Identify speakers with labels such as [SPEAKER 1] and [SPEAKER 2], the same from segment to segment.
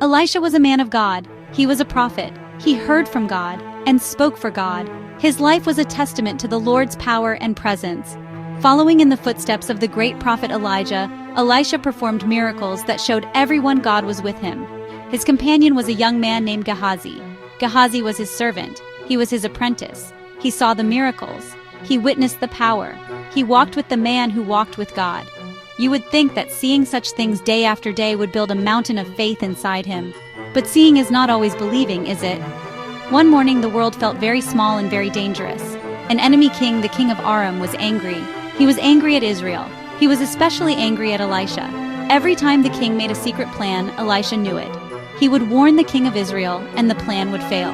[SPEAKER 1] Elisha was a man of God. He was a prophet. He heard from God and spoke for God. His life was a testament to the Lord's power and presence. Following in the footsteps of the great prophet Elijah, Elisha performed miracles that showed everyone God was with him. His companion was a young man named Gehazi. Gehazi was his servant. He was his apprentice. He saw the miracles. He witnessed the power. He walked with the man who walked with God. You would think that seeing such things day after day would build a mountain of faith inside him. But seeing is not always believing, is it? One morning the world felt very small and very dangerous. An enemy king, the king of Aram, was angry. He was angry at Israel. He was especially angry at Elisha. Every time the king made a secret plan, Elisha knew it. He would warn the king of Israel, and the plan would fail.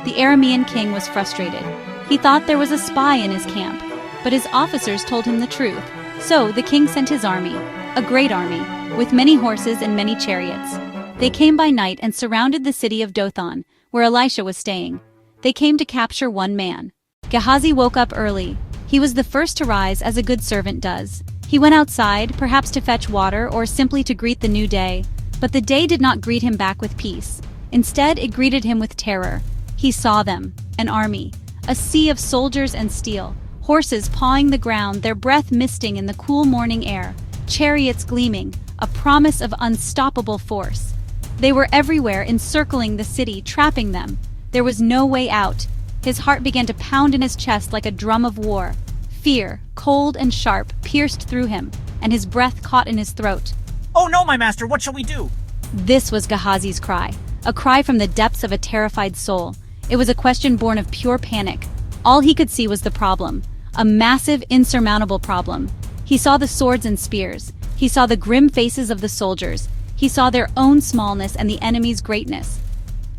[SPEAKER 1] The Aramean king was frustrated. He thought there was a spy in his camp, but his officers told him the truth. So the king sent his army, a great army, with many horses and many chariots. They came by night and surrounded the city of Dothan, where Elisha was staying. They came to capture one man. Gehazi woke up early. He was the first to rise, as a good servant does. He went outside, perhaps to fetch water or simply to greet the new day. But the day did not greet him back with peace. Instead, it greeted him with terror. He saw them, an army, a sea of soldiers and steel, horses pawing the ground, their breath misting in the cool morning air, chariots gleaming, a promise of unstoppable force. They were everywhere, encircling the city, trapping them. There was no way out. His heart began to pound in his chest like a drum of war. Fear, cold and sharp, pierced through him, and his breath caught in his throat.
[SPEAKER 2] "Oh no, my master, what shall we do?"
[SPEAKER 1] This was Gehazi's cry, a cry from the depths of a terrified soul. It was a question born of pure panic. All he could see was the problem, a massive, insurmountable problem. He saw the swords and spears. He saw the grim faces of the soldiers. He saw their own smallness and the enemy's greatness.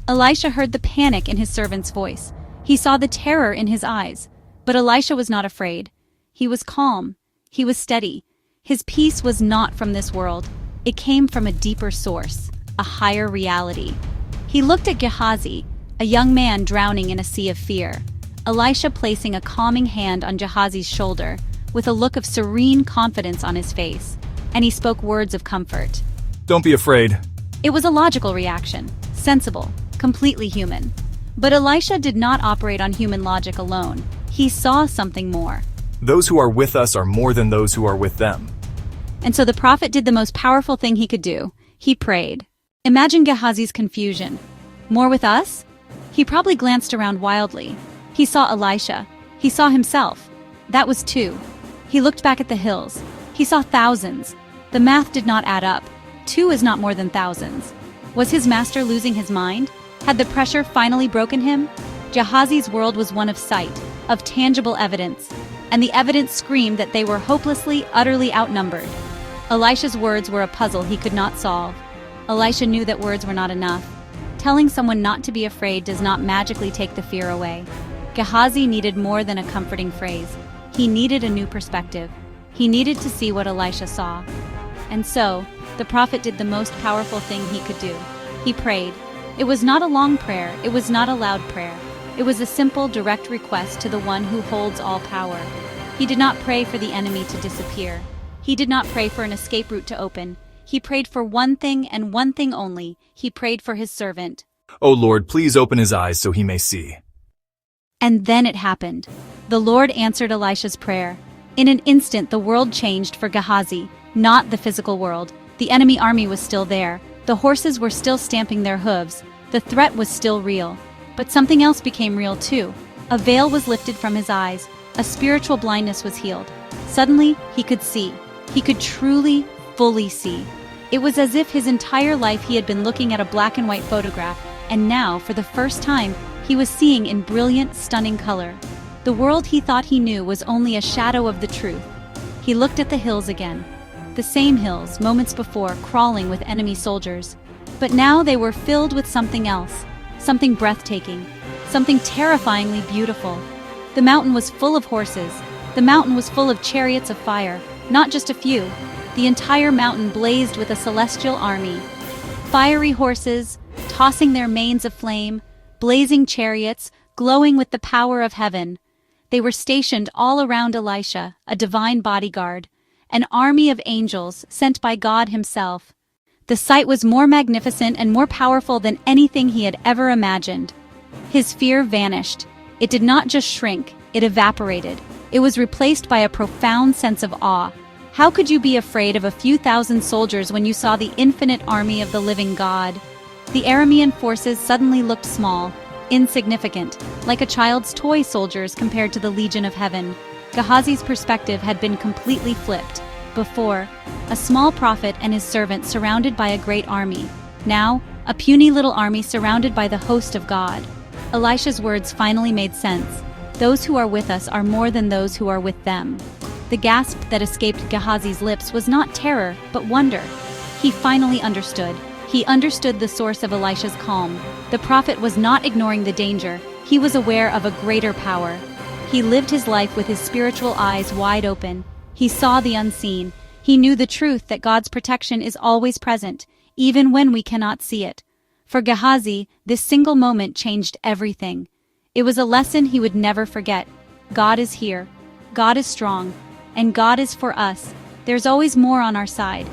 [SPEAKER 1] Elisha heard the panic in his servant's voice. He saw the terror in his eyes. But Elisha was not afraid. He was calm. He was steady. His peace was not from this world. It came from a deeper source, a higher reality. He looked at Gehazi, a young man drowning in a sea of fear. Elisha placing a calming hand on Gehazi's shoulder, with a look of serene confidence on his face, and he spoke words of comfort.
[SPEAKER 3] "Don't be afraid."
[SPEAKER 1] It was a logical reaction, sensible, completely human. But Elisha did not operate on human logic alone. He saw something more.
[SPEAKER 3] "Those who are with us are more than those who are with them."
[SPEAKER 1] And so the prophet did the most powerful thing he could do. He prayed. Imagine Gehazi's confusion. More with us? He probably glanced around wildly. He saw Elisha. He saw himself. That was two. He looked back at the hills. He saw thousands. The math did not add up. Two is not more than thousands. Was his master losing his mind? Had the pressure finally broken him? Gehazi's world was one of sight, of tangible evidence, and the evidence screamed that they were hopelessly, utterly outnumbered. Elisha's words were a puzzle he could not solve. Elisha knew that words were not enough. Telling someone not to be afraid does not magically take the fear away. Gehazi needed more than a comforting phrase. He needed a new perspective. He needed to see what Elisha saw. And so, the prophet did the most powerful thing he could do. He prayed. It was not a long prayer. It was not a loud prayer. It was a simple, direct request to the one who holds all power. He did not pray for the enemy to disappear. He did not pray for an escape route to open. He prayed for one thing and one thing only. He prayed for his servant.
[SPEAKER 3] "O Lord, please open his eyes so he may see."
[SPEAKER 1] And then it happened. The Lord answered Elisha's prayer. In an instant, the world changed for Gehazi, not the physical world. The enemy army was still there. The horses were still stamping their hooves. The threat was still real. But something else became real too. A veil was lifted from his eyes. A spiritual blindness was healed. Suddenly, he could see. He could truly, fully see. It was as if his entire life he had been looking at a black and white photograph, and now, for the first time, he was seeing in brilliant, stunning color. The world he thought he knew was only a shadow of the truth. He looked at the hills again. The same hills, moments before, crawling with enemy soldiers. But now they were filled with something else. Something breathtaking. Something terrifyingly beautiful. The mountain was full of horses. The mountain was full of chariots of fire. Not just a few. The entire mountain blazed with a celestial army. Fiery horses, tossing their manes of flame, blazing chariots, glowing with the power of heaven. They were stationed all around Elisha, a divine bodyguard, an army of angels sent by God himself. The sight was more magnificent and more powerful than anything he had ever imagined. His fear vanished. It did not just shrink, it evaporated. It was replaced by a profound sense of awe. How could you be afraid of a few thousand soldiers when you saw the infinite army of the living God? The Aramean forces suddenly looked small, insignificant, like a child's toy soldiers compared to the legion of heaven. Gehazi's perspective had been completely flipped. Before, a small prophet and his servants surrounded by a great army. Now, a puny little army surrounded by the host of God. Elisha's words finally made sense. Those who are with us are more than those who are with them. The gasp that escaped Gehazi's lips was not terror, but wonder. He finally understood. He understood the source of Elisha's calm. The prophet was not ignoring the danger. He was aware of a greater power. He lived his life with his spiritual eyes wide open. He saw the unseen. He knew the truth that God's protection is always present, even when we cannot see it. For Gehazi, this single moment changed everything. It was a lesson he would never forget. God is here. God is strong. And God is for us. There's always more on our side.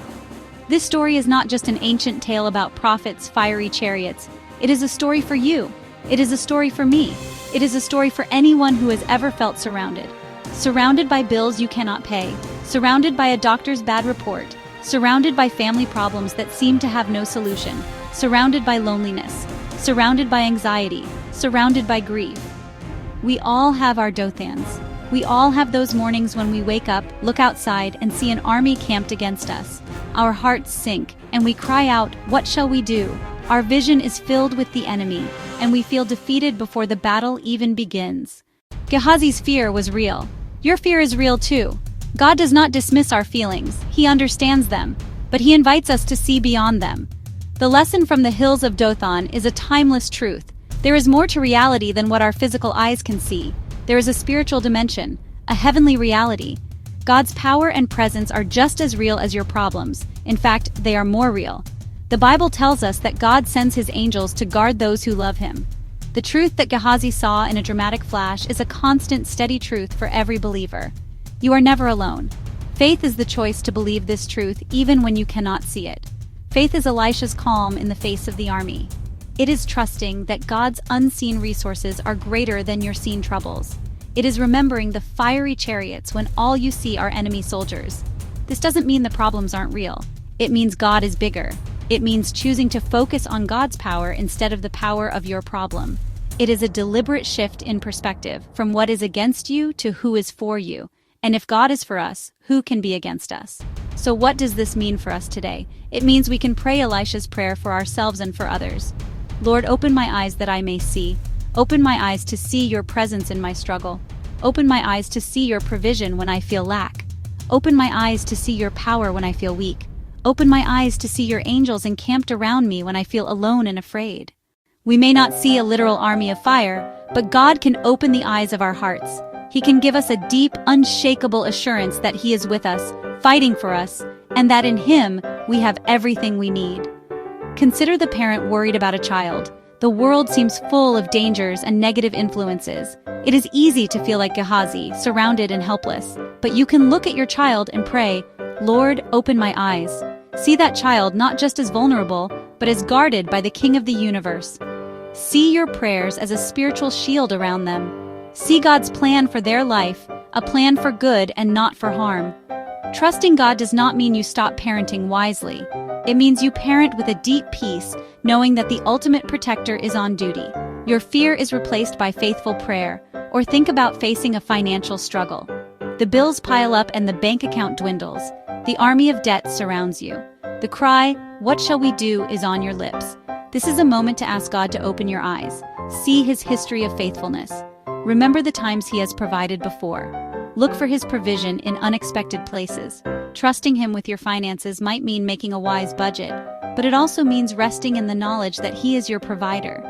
[SPEAKER 1] This story is not just an ancient tale about prophets' fiery chariots. It is a story for you. It is a story for me. It is a story for anyone who has ever felt surrounded. Surrounded by bills you cannot pay. Surrounded by a doctor's bad report. Surrounded by family problems that seem to have no solution. Surrounded by loneliness. Surrounded by anxiety. Surrounded by grief. We all have our Dothans. We all have those mornings when we wake up, look outside, and see an army camped against us. Our hearts sink, and we cry out, "What shall we do?" Our vision is filled with the enemy, and we feel defeated before the battle even begins. Gehazi's fear was real. Your fear is real too. God does not dismiss our feelings. He understands them, but He invites us to see beyond them. The lesson from the hills of Dothan is a timeless truth. There is more to reality than what our physical eyes can see. There is a spiritual dimension, a heavenly reality. God's power and presence are just as real as your problems. In fact, they are more real. The Bible tells us that God sends His angels to guard those who love Him. The truth that Gehazi saw in a dramatic flash is a constant, steady truth for every believer. You are never alone. Faith is the choice to believe this truth even when you cannot see it. Faith is Elisha's calm in the face of the army. It is trusting that God's unseen resources are greater than your seen troubles. It is remembering the fiery chariots when all you see are enemy soldiers. This doesn't mean the problems aren't real. It means God is bigger. It means choosing to focus on God's power instead of the power of your problem. It is a deliberate shift in perspective from what is against you to who is for you. And if God is for us, who can be against us? So what does this mean for us today? It means we can pray Elisha's prayer for ourselves and for others. Lord, open my eyes that I may see. Open my eyes to see your presence in my struggle. Open my eyes to see your provision when I feel lack. Open my eyes to see your power when I feel weak. Open my eyes to see your angels encamped around me when I feel alone and afraid. We may not see a literal army of fire, but God can open the eyes of our hearts. He can give us a deep, unshakable assurance that He is with us, fighting for us, and that in Him we have everything we need. Consider the parent worried about a child. The world seems full of dangers and negative influences. It is easy to feel like Gehazi, surrounded and helpless. But you can look at your child and pray, "Lord, open my eyes." See that child not just as vulnerable, but as guarded by the King of the universe. See your prayers as a spiritual shield around them. See God's plan for their life, a plan for good and not for harm. Trusting God does not mean you stop parenting wisely. It means you parent with a deep peace, knowing that the ultimate protector is on duty. Your fear is replaced by faithful prayer. Or think about facing a financial struggle. The bills pile up and the bank account dwindles. The army of debt surrounds you. The cry, "What shall we do?" is on your lips. This is a moment to ask God to open your eyes. See His history of faithfulness. Remember the times He has provided before. Look for His provision in unexpected places. Trusting Him with your finances might mean making a wise budget, but it also means resting in the knowledge that He is your provider.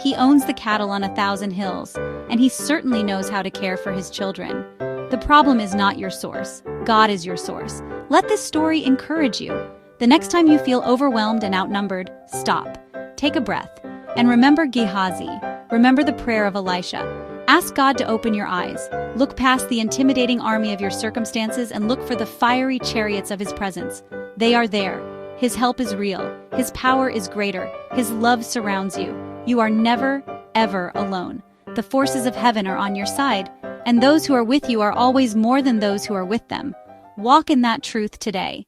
[SPEAKER 1] He owns the cattle on 1,000 hills, and He certainly knows how to care for His children. The problem is not your source. God is your source. Let this story encourage you. The next time you feel overwhelmed and outnumbered, stop. Take a breath. And remember Gehazi. Remember the prayer of Elisha. Ask God to open your eyes. Look past the intimidating army of your circumstances and look for the fiery chariots of His presence. They are there. His help is real. His power is greater. His love surrounds you. You are never, ever alone. The forces of heaven are on your side, and those who are with you are always more than those who are with them. Walk in that truth today.